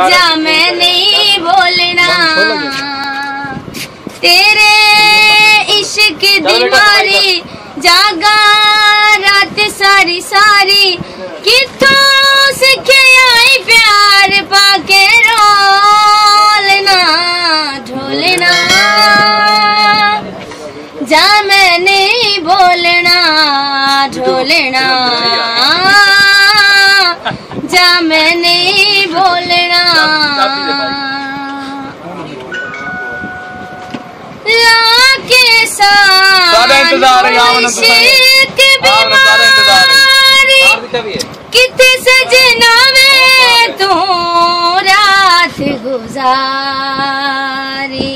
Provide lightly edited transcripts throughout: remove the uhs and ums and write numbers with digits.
जा मैं नहीं बोलना तेरे इश्क दी मारी जागा रात सारी सारी किथों सीखे आई प्यार पाके रोलना ढोलना जा मैं नहीं बोलना ढोलना जा मैं नहीं बोलना लाके इश्क बीमारी किथे सजना में तू रात गुजारी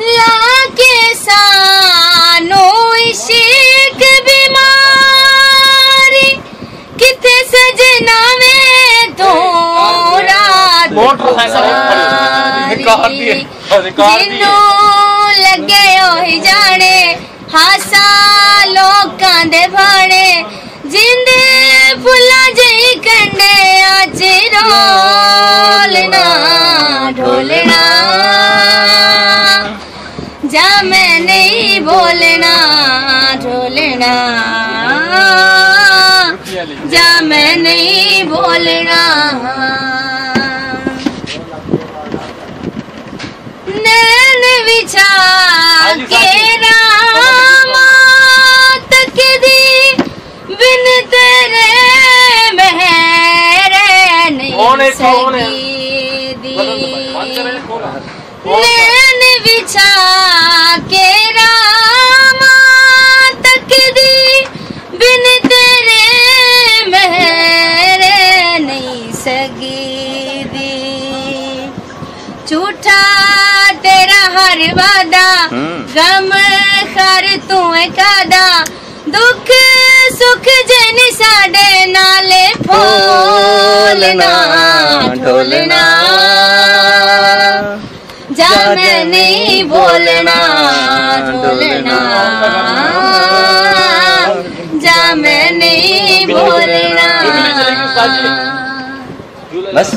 लाके सानो इश्क बीमारी किथे सजना में तो रात जिन्नू लगे ओही जाने हासा लोकां दे भाने जिंदे फुल्ला जई कंडे अज रोलना ढोलना जा मैं नहीं बोलना ढोलना जा मैं नहीं बोलना नैन विछा के रामा तक दी बिन तेरे मेरे नहीं सकी दी नैन विछा के रामा तक दी बिन तेरे मेरे नहीं सगी दी झूठा तेरा हर वादा गम खर तू कादा दुख सुख जन साडे नाले फोलना ढोलना जा मैं नहीं बोलना ढोलना जा मैं नहीं बोलना बस